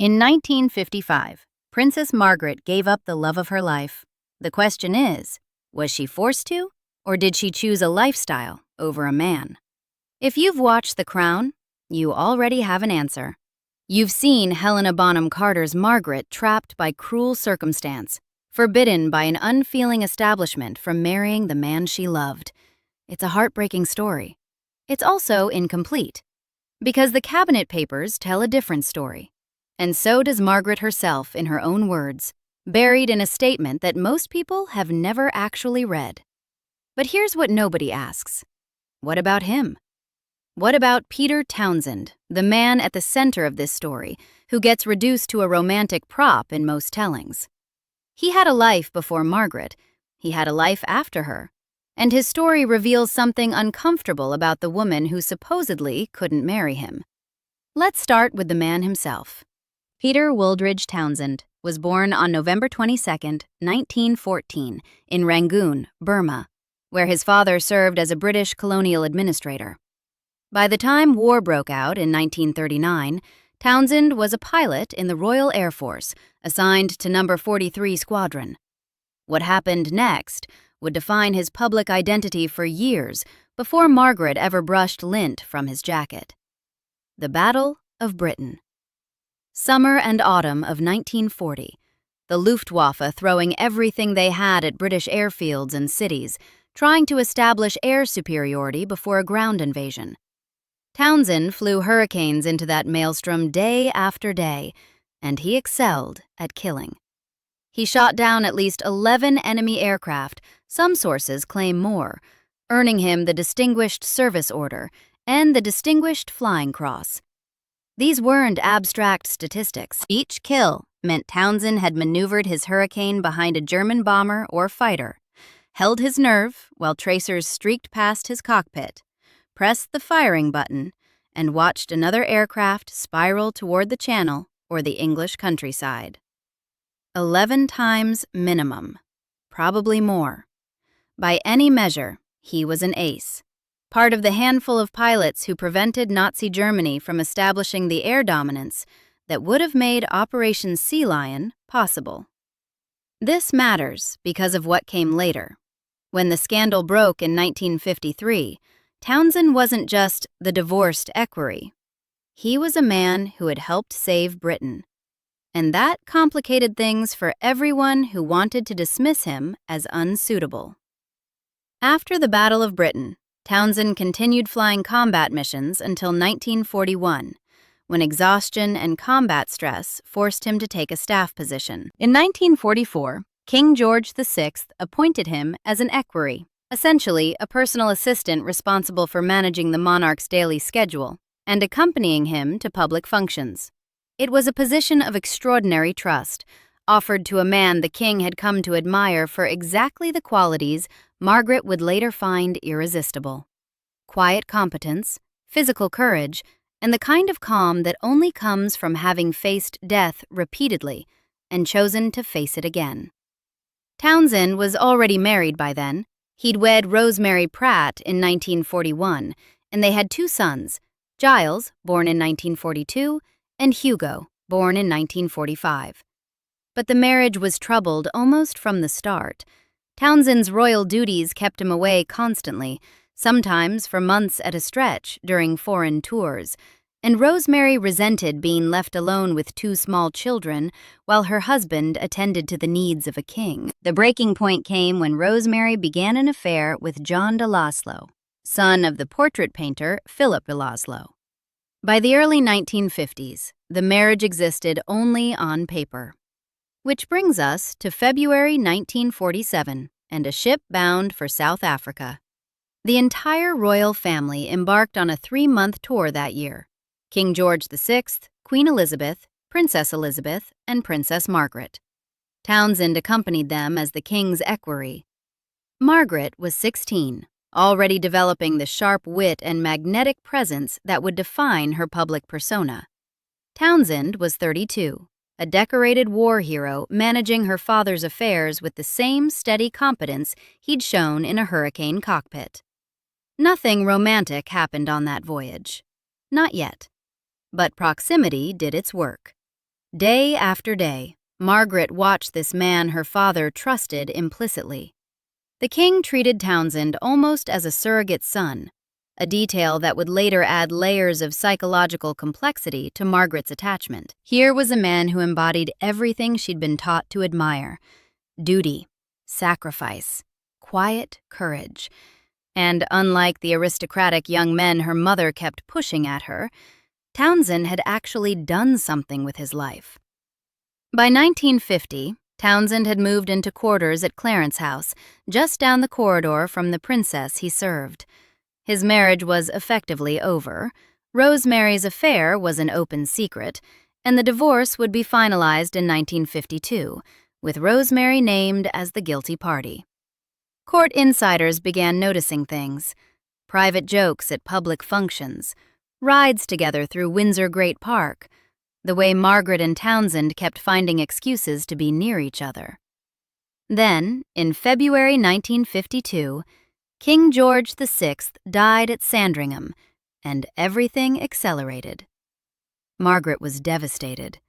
In 1955, Princess Margaret gave up the love of her life. The question is, was she forced to, or did she choose a lifestyle over a man? If you've watched The Crown, you already have an answer. You've seen Helena Bonham Carter's Margaret trapped by cruel circumstance, forbidden by an unfeeling establishment from marrying the man she loved. It's a heartbreaking story. It's also incomplete, because the cabinet papers tell a different story. And so does Margaret herself in her own words, buried in a statement that most people have never actually read. But here's what nobody asks. What about him? What about Peter Townsend, the man at the center of this story, who gets reduced to a romantic prop in most tellings? He had a life before Margaret. He had a life after her. And his story reveals something uncomfortable about the woman who supposedly couldn't marry him. Let's start with the man himself. Peter Woolridge Townsend was born on November 22, 1914, in Rangoon, Burma, where his father served as a British colonial administrator. By the time war broke out in 1939, Townsend was a pilot in the Royal Air Force, assigned to No. 43 Squadron. What happened next would define his public identity for years before Margaret ever brushed lint from his jacket. The Battle of Britain. Summer and autumn of 1940, the Luftwaffe throwing everything they had at British airfields and cities, trying to establish air superiority before a ground invasion. Townsend flew hurricanes into that maelstrom day after day, and he excelled at killing. He shot down at least 11 enemy aircraft, some sources claim more, earning him the Distinguished Service Order and the Distinguished Flying Cross. These weren't abstract statistics. Each kill meant Townsend had maneuvered his Hurricane behind a German bomber or fighter, held his nerve while tracers streaked past his cockpit, pressed the firing button, and watched another aircraft spiral toward the Channel or the English countryside. 11 times minimum, probably more. By any measure, he was an ace. Part of the handful of pilots who prevented Nazi Germany from establishing the air dominance that would have made Operation Sea Lion possible. This matters because of what came later. When the scandal broke in 1953, Townsend wasn't just the divorced equerry. He was a man who had helped save Britain. And that complicated things for everyone who wanted to dismiss him as unsuitable. After the Battle of Britain, Townsend continued flying combat missions until 1941, when exhaustion and combat stress forced him to take a staff position. In 1944, King George VI appointed him as an equerry, essentially a personal assistant responsible for managing the monarch's daily schedule and accompanying him to public functions. It was a position of extraordinary trust, offered to a man the king had come to admire for exactly the qualities Margaret would later find irresistible: quiet competence, physical courage, and the kind of calm that only comes from having faced death repeatedly and chosen to face it again. Townsend was already married by then. He'd wed Rosemary Pratt in 1941, and they had 2 sons, Giles, born in 1942, and Hugo, born in 1945. But the marriage was troubled almost from the start. Townsend's royal duties kept him away constantly, sometimes for months at a stretch during foreign tours, and Rosemary resented being left alone with 2 small children while her husband attended to the needs of a king. The breaking point came when Rosemary began an affair with John de Laszlo, son of the portrait painter Philip de Laszlo. By the early 1950s, the marriage existed only on paper. Which brings us to February 1947 and a ship bound for South Africa. The entire royal family embarked on a 3-month tour that year. King George VI, Queen Elizabeth, Princess Elizabeth, and Princess Margaret. Townsend accompanied them as the king's equerry. Margaret was 16, already developing the sharp wit and magnetic presence that would define her public persona. Townsend was 32. A decorated war hero managing her father's affairs with the same steady competence he'd shown in a hurricane cockpit. Nothing romantic happened on that voyage. Not yet. But proximity did its work. Day after day, Margaret watched this man her father trusted implicitly. The king treated Townsend almost as a surrogate son, a detail that would later add layers of psychological complexity to Margaret's attachment. Here was a man who embodied everything she'd been taught to admire: duty, sacrifice, quiet courage. And unlike the aristocratic young men her mother kept pushing at her, Townsend had actually done something with his life. By 1950, Townsend had moved into quarters at Clarence House, just down the corridor from the princess he served. His marriage was effectively over, Rosemary's affair was an open secret, and the divorce would be finalized in 1952, with Rosemary named as the guilty party. Court insiders began noticing things: private jokes at public functions, rides together through Windsor Great Park, the way Margaret and Townsend kept finding excuses to be near each other. Then, in February 1952, King George VI died at Sandringham, and everything accelerated. Margaret was devastated.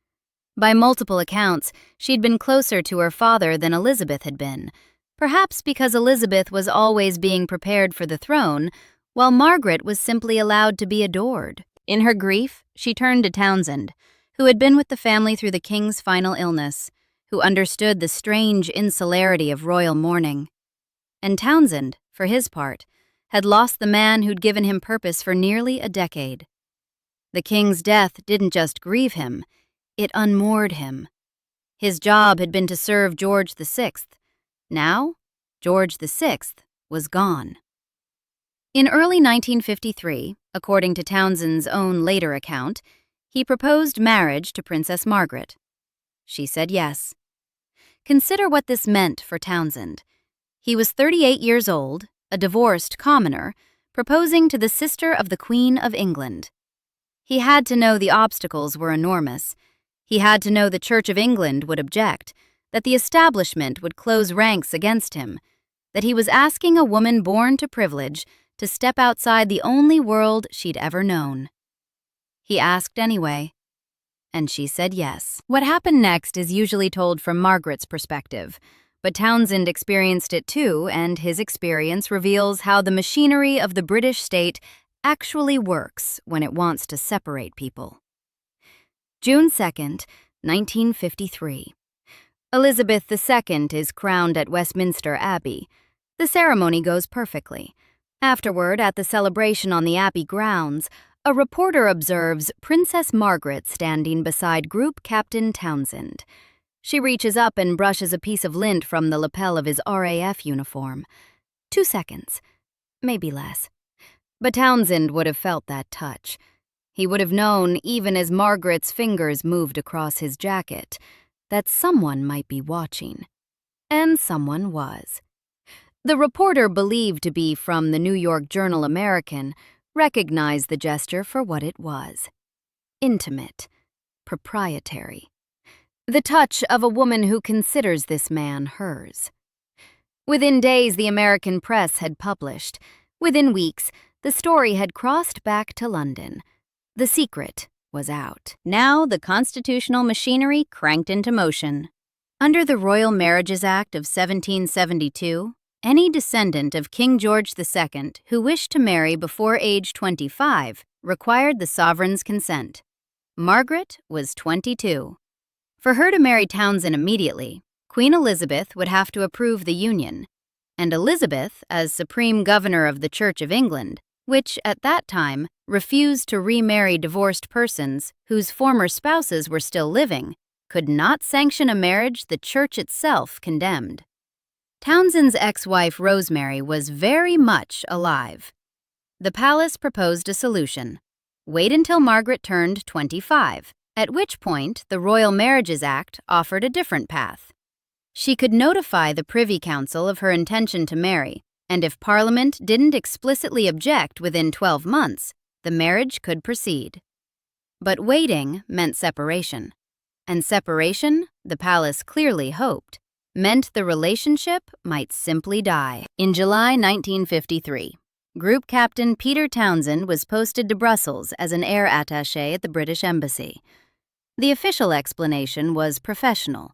By multiple accounts, she'd been closer to her father than Elizabeth had been, perhaps because Elizabeth was always being prepared for the throne, while Margaret was simply allowed to be adored. In her grief, she turned to Townsend, who had been with the family through the king's final illness, who understood the strange insularity of royal mourning. And Townsend, for his part, had lost the man who'd given him purpose for nearly a decade. The king's death didn't just grieve him, it unmoored him. His job had been to serve George VI. Now, George VI was gone. In early 1953, according to Townsend's own later account, he proposed marriage to Princess Margaret. She said yes. Consider what this meant for Townsend. He was 38 years old, a divorced commoner, proposing to the sister of the Queen of England. He had to know the obstacles were enormous. He had to know the Church of England would object, that the establishment would close ranks against him, that he was asking a woman born to privilege to step outside the only world she'd ever known. He asked anyway, and she said yes. What happened next is usually told from Margaret's perspective, but Townsend experienced it too, and his experience reveals how the machinery of the British state actually works when it wants to separate people. June 2nd, 1953. Elizabeth II is crowned at Westminster Abbey. The ceremony goes perfectly. Afterward, at the celebration on the Abbey grounds, a reporter observes Princess Margaret standing beside Group Captain Townsend. She reaches up and brushes a piece of lint from the lapel of his RAF uniform. 2 seconds, maybe less. But Townsend would have felt that touch. He would have known, even as Margaret's fingers moved across his jacket, that someone might be watching. And someone was. The reporter, believed to be from the New York Journal-American, recognized the gesture for what it was: intimate, proprietary. The touch of a woman who considers this man hers. Within days, the American press had published. Within weeks, the story had crossed back to London. The secret was out. Now the constitutional machinery cranked into motion. Under the Royal Marriages Act of 1772, any descendant of King George II who wished to marry before age 25 required the sovereign's consent. Margaret was 22. For her to marry Townsend immediately, Queen Elizabeth would have to approve the union, and Elizabeth, as Supreme Governor of the Church of England, which at that time refused to remarry divorced persons whose former spouses were still living, could not sanction a marriage the Church itself condemned. Townsend's ex-wife Rosemary was very much alive. The palace proposed a solution: wait until Margaret turned 25, at which point the Royal Marriages Act offered a different path. She could notify the Privy Council of her intention to marry, and if Parliament didn't explicitly object within 12 months, the marriage could proceed. But waiting meant separation. And separation, the palace clearly hoped, meant the relationship might simply die. In July 1953, Group Captain Peter Townsend was posted to Brussels as an air attaché at the British Embassy. The official explanation was professional,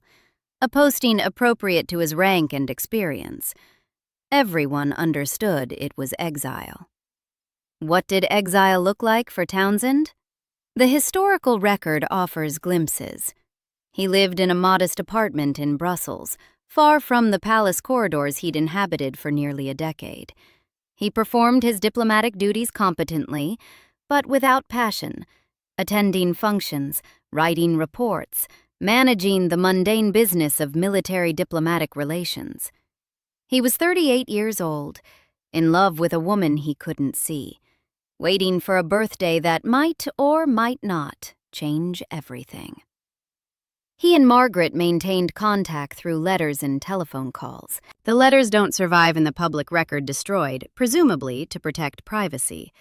a posting appropriate to his rank and experience. Everyone understood it was exile. What did exile look like for Townsend? The historical record offers glimpses. He lived in a modest apartment in Brussels, far from the palace corridors he'd inhabited for nearly a decade. He performed his diplomatic duties competently, but without passion, attending functions, writing reports, managing the mundane business of military diplomatic relations. He was 38 years old, in love with a woman he couldn't see, waiting for a birthday that might or might not change everything. He and Margaret maintained contact through letters and telephone calls. The letters don't survive in the public record destroyed, presumably to protect privacy.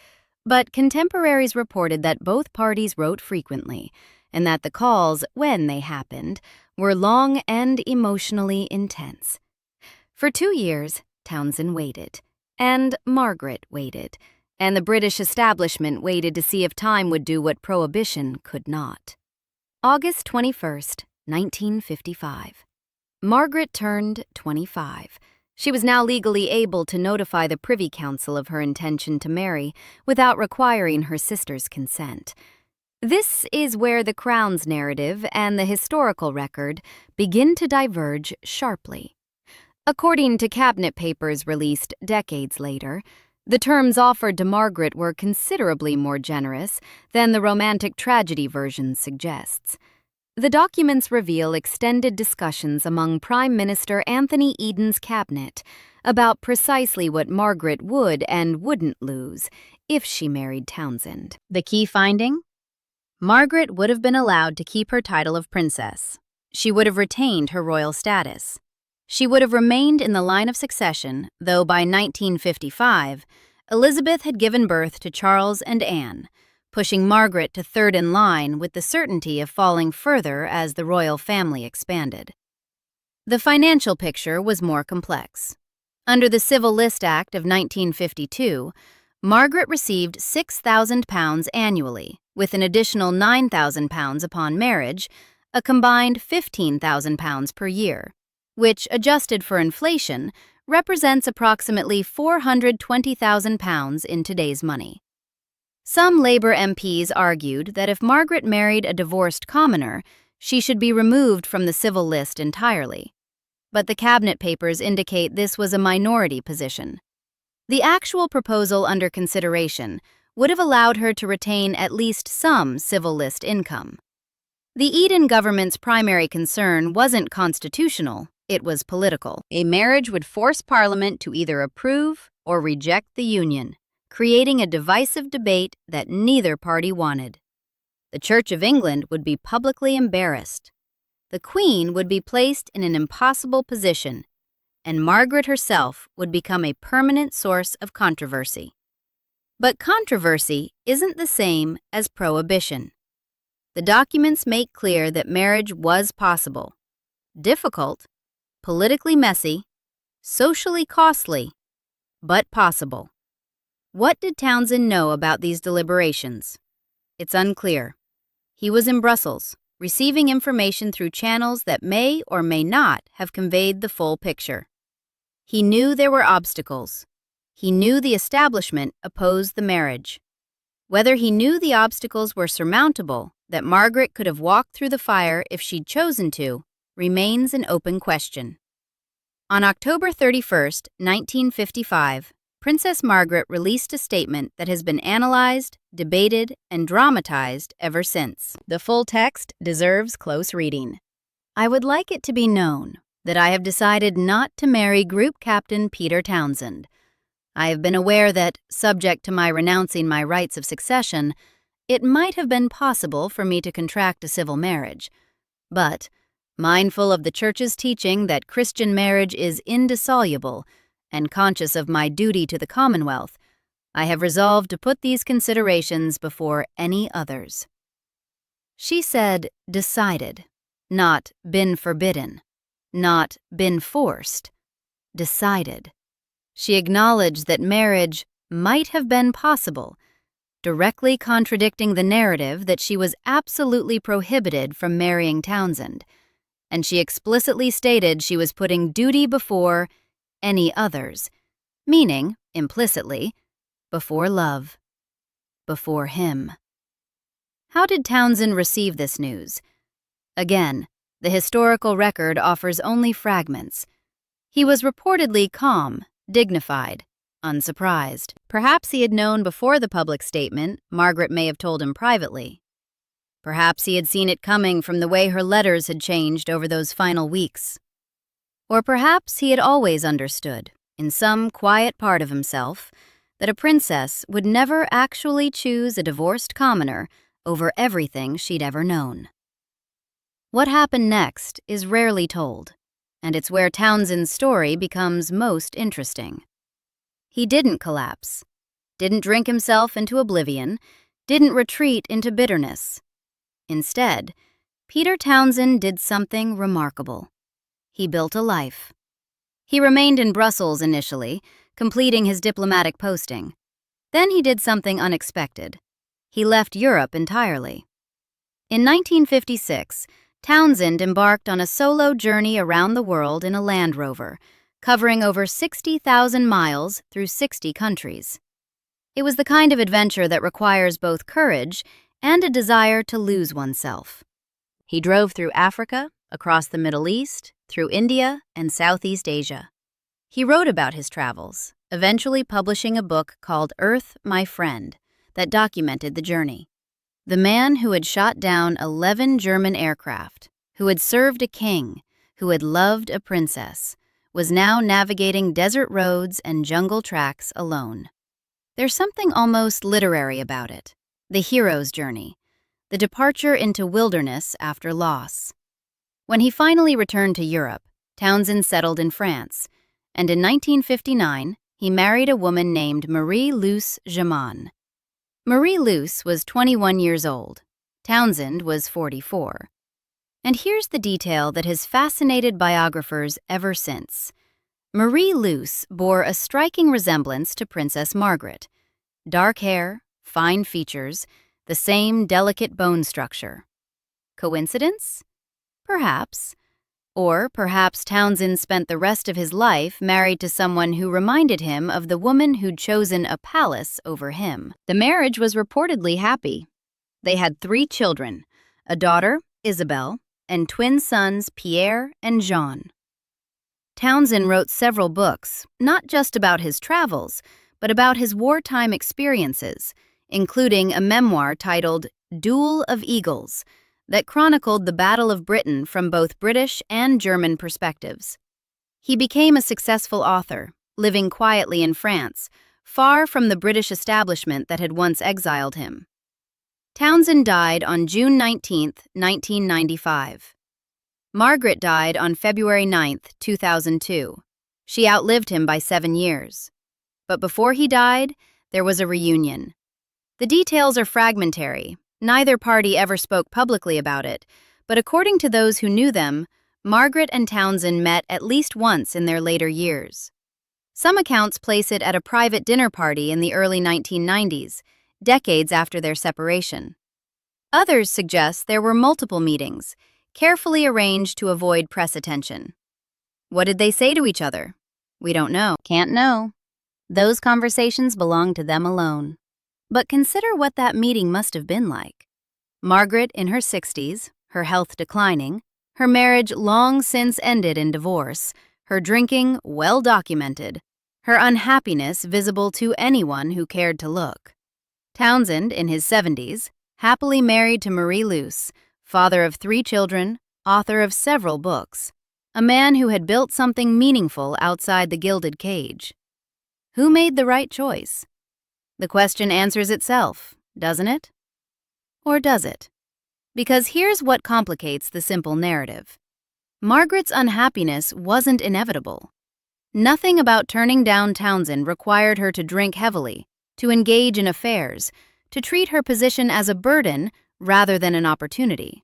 But contemporaries reported that both parties wrote frequently, and that the calls, when they happened, were long and emotionally intense. For 2 years, Townsend waited, and Margaret waited, and the British establishment waited to see if time would do what prohibition could not. August 21st, 1955. Margaret turned 25. She was now legally able to notify the Privy Council of her intention to marry without requiring her sister's consent. This is where the Crown's narrative and the historical record begin to diverge sharply. According to cabinet papers released decades later, the terms offered to Margaret were considerably more generous than the romantic tragedy version suggests. The documents reveal extended discussions among Prime Minister Anthony Eden's cabinet about precisely what Margaret would and wouldn't lose if she married Townsend. The key finding? Margaret would have been allowed to keep her title of princess. She would have retained her royal status. She would have remained in the line of succession, though by 1955, Elizabeth had given birth to Charles and Anne, pushing Margaret to third in line with the certainty of falling further as the royal family expanded. The financial picture was more complex. Under the Civil List Act of 1952, Margaret received £6,000 annually, with an additional £9,000 upon marriage, a combined £15,000 per year, which, adjusted for inflation, represents approximately £420,000 in today's money. Some Labour MPs argued that if Margaret married a divorced commoner, she should be removed from the civil list entirely. But the cabinet papers indicate this was a minority position. The actual proposal under consideration would have allowed her to retain at least some civil list income. The Eden government's primary concern wasn't constitutional, it was political. A marriage would force Parliament to either approve or reject the union, creating a divisive debate that neither party wanted. The Church of England would be publicly embarrassed. The Queen would be placed in an impossible position, and Margaret herself would become a permanent source of controversy. But controversy isn't the same as prohibition. The documents make clear that marriage was possible, difficult, politically messy, socially costly, but possible. What did Townsend know about these deliberations? It's unclear. He was in Brussels, receiving information through channels that may or may not have conveyed the full picture. He knew there were obstacles. He knew the establishment opposed the marriage. Whether he knew the obstacles were surmountable, that Margaret could have walked through the fire if she'd chosen to, remains an open question. On October 31st, 1955, Princess Margaret released a statement that has been analyzed, debated, and dramatized ever since. The full text deserves close reading. I would like it to be known that I have decided not to marry Group Captain Peter Townsend. I have been aware that, subject to my renouncing my rights of succession, it might have been possible for me to contract a civil marriage. But, mindful of the Church's teaching that Christian marriage is indissoluble, and conscious of my duty to the Commonwealth, I have resolved to put these considerations before any others. She said decided, not been forbidden, not been forced. Decided. She acknowledged that marriage might have been possible directly contradicting the narrative that she was absolutely prohibited from marrying Townsend, and she explicitly stated she was putting duty before any others, meaning, implicitly, before love, before him. How did Townsend receive this news? Again, the historical record offers only fragments. He was reportedly calm, dignified, unsurprised. Perhaps he had known before the public statement Margaret may have told him privately. Perhaps he had seen it coming from the way her letters had changed over those final weeks. Or perhaps he had always understood, in some quiet part of himself, that a princess would never actually choose a divorced commoner over everything she'd ever known. What happened next is rarely told, and it's where Townsend's story becomes most interesting. He didn't collapse, didn't drink himself into oblivion, didn't retreat into bitterness. Instead, Peter Townsend did something remarkable. He built a life. He remained in Brussels initially, completing his diplomatic posting. Then he did something unexpected. He left Europe entirely. In 1956, Townsend embarked on a solo journey around the world in a Land Rover, covering over 60,000 miles through 60 countries. It was the kind of adventure that requires both courage and a desire to lose oneself. He drove through Africa, across the Middle East, through India and Southeast Asia. He wrote about his travels, eventually publishing a book called Earth, My Friend, that documented the journey. The man who had shot down 11 German aircraft, who had served a king, who had loved a princess, was now navigating desert roads and jungle tracks alone. There's something almost literary about it, the hero's journey, the departure into wilderness after loss. When he finally returned to Europe, Townsend settled in France, and in 1959, he married a woman named Marie-Luce Jaman. Marie-Luce was 21 years old. Townsend was 44. And here's the detail that has fascinated biographers ever since. Marie-Luce bore a striking resemblance to Princess Margaret. Dark hair, fine features, the same delicate bone structure. Coincidence? Perhaps. Or perhaps Townsend spent the rest of his life married to someone who reminded him of the woman who'd chosen a palace over him. The marriage was reportedly happy. They had 3 children, a daughter, Isabel, and twin sons Pierre and Jean. Townsend wrote several books, not just about his travels, but about his wartime experiences, including a memoir titled Duel of Eagles, that chronicled the Battle of Britain from both British and German perspectives. He became a successful author, living quietly in France, far from the British establishment that had once exiled him. Townsend died on June 19, 1995. Margaret died on February 9, 2002. She outlived him by 7 years. But before he died, there was a reunion. The details are fragmentary. Neither party ever spoke publicly about it, but according to those who knew them, Margaret and Townsend met at least once in their later years. Some accounts place it at a private dinner party in the early 1990s, decades after their separation. Others suggest there were multiple meetings, carefully arranged to avoid press attention. What did they say to each other? We don't know. Can't know. Those conversations belong to them alone. But consider what that meeting must have been like. Margaret in her 60s, her health declining, her marriage long since ended in divorce, her drinking well documented, her unhappiness visible to anyone who cared to look. Townsend in his 70s, happily married to Marie-Luce, father of 3 children, author of several books, a man who had built something meaningful outside the gilded cage. Who made the right choice? The question answers itself, doesn't it? Or does it? Because here's what complicates the simple narrative. Margaret's unhappiness wasn't inevitable. Nothing about turning down Townsend required her to drink heavily, to engage in affairs, to treat her position as a burden rather than an opportunity.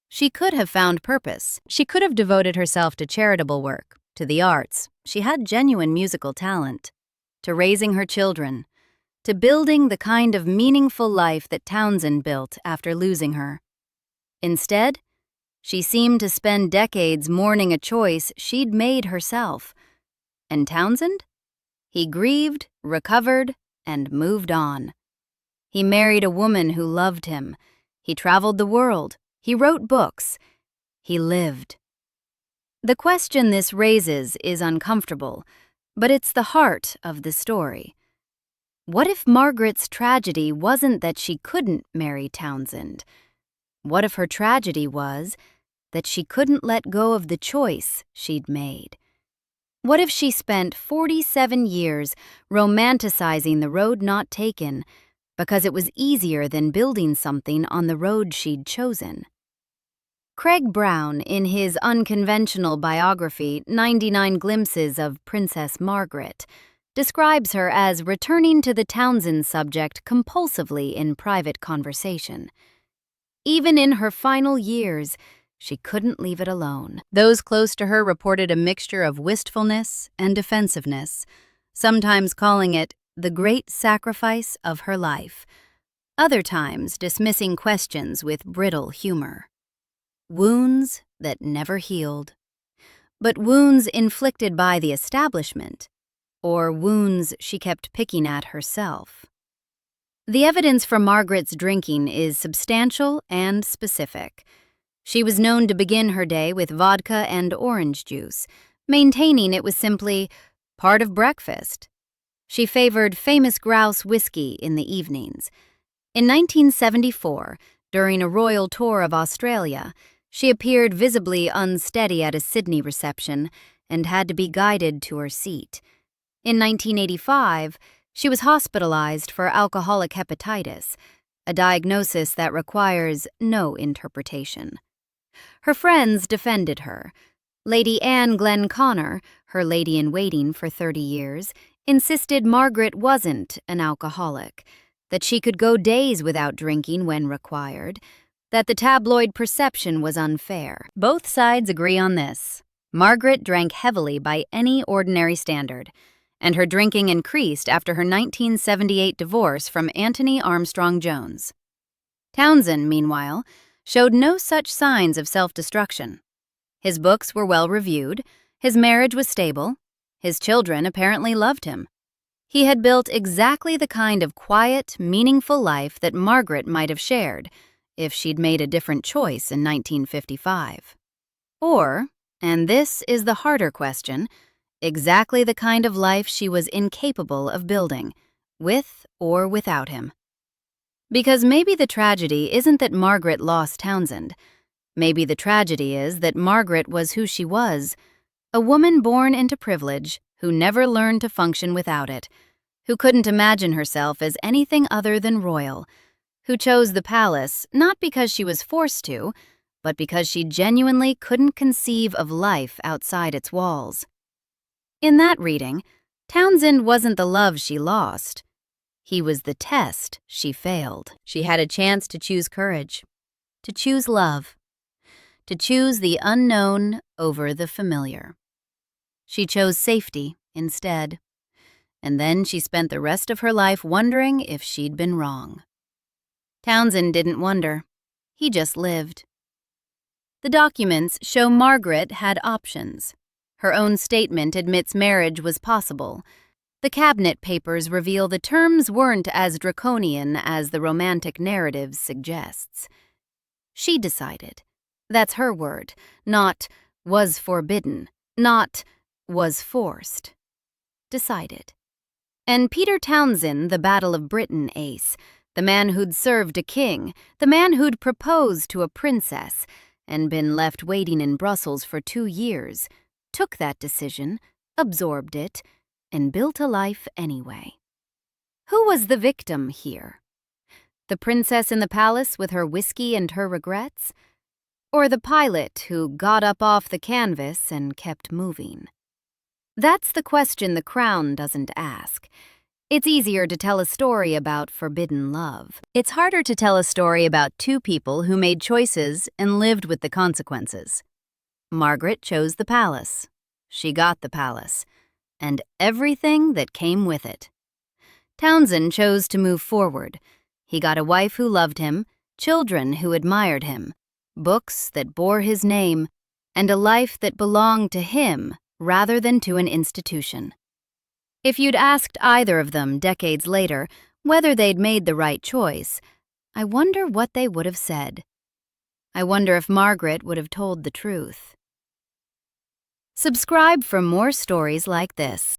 She could have found purpose. She could have devoted herself to charitable work, to the arts. She had genuine musical talent. To raising her children, to building the kind of meaningful life that Townsend built after losing her. Instead, she seemed to spend decades mourning a choice she'd made herself. And Townsend? He grieved, recovered, and moved on. He married a woman who loved him. He traveled the world. He wrote books. He lived. The question this raises is uncomfortable, but it's the heart of the story. What if Margaret's tragedy wasn't that she couldn't marry Townsend? What if her tragedy was that she couldn't let go of the choice she'd made? What if she spent 47 years romanticizing the road not taken because it was easier than building something on the road she'd chosen? Craig Brown, in his unconventional biography, 99 Glimpses of Princess Margaret, describes her as returning to the Townsend subject compulsively in private conversation. Even in her final years, she couldn't leave it alone. Those close to her reported a mixture of wistfulness and defensiveness, sometimes calling it the great sacrifice of her life, other times dismissing questions with brittle humor. Wounds that never healed. But wounds inflicted by the establishment, or wounds she kept picking at herself. The evidence for Margaret's drinking is substantial and specific. She was known to begin her day with vodka and orange juice, maintaining it was simply part of breakfast. She favored famous grouse whiskey in the evenings. In 1974, during a royal tour of Australia, she appeared visibly unsteady at a Sydney reception and had to be guided to her seat. In 1985, she was hospitalized for alcoholic hepatitis, a diagnosis that requires no interpretation. Her friends defended her. Lady Anne Glenconner, her lady-in-waiting for 30 years, insisted Margaret wasn't an alcoholic, that she could go days without drinking when required, that the tabloid perception was unfair. Both sides agree on this. Margaret drank heavily by any ordinary standard, and her drinking increased after her 1978 divorce from Anthony Armstrong Jones. Townsend, meanwhile, showed no such signs of self-destruction. His books were well-reviewed, his marriage was stable, his children apparently loved him. He had built exactly the kind of quiet, meaningful life that Margaret might have shared if she'd made a different choice in 1955. Or, and this is the harder question, exactly the kind of life she was incapable of building, with or without him. Because maybe the tragedy isn't that Margaret lost Townsend. Maybe the tragedy is that Margaret was who she was, a woman born into privilege who never learned to function without it, who couldn't imagine herself as anything other than royal, who chose the palace not because she was forced to, but because she genuinely couldn't conceive of life outside its walls. In that reading, Townsend wasn't the love she lost. He was the test she failed. She had a chance to choose courage, to choose love, to choose the unknown over the familiar. She chose safety instead, and then she spent the rest of her life wondering if she'd been wrong. Townsend didn't wonder. He just lived. The documents show Margaret had options. Her own statement admits marriage was possible. The cabinet papers reveal the terms weren't as draconian as the romantic narrative suggests. She decided. That's her word, not was forbidden, not was forced. Decided. And Peter Townsend, the Battle of Britain ace, the man who'd served a king, the man who'd proposed to a princess and been left waiting in Brussels for 2 years, took that decision, absorbed it, and built a life anyway. Who was the victim here? The princess in the palace with her whiskey and her regrets? Or the pilot who got up off the canvas and kept moving? That's the question the Crown doesn't ask. It's easier to tell a story about forbidden love. It's harder to tell a story about two people who made choices and lived with the consequences. Margaret chose the palace. She got the palace, and everything that came with it. Townsend chose to move forward. He got a wife who loved him, children who admired him, books that bore his name, and a life that belonged to him rather than to an institution. If you'd asked either of them decades later whether they'd made the right choice, I wonder what they would have said. I wonder if Margaret would have told the truth. Subscribe for more stories like this.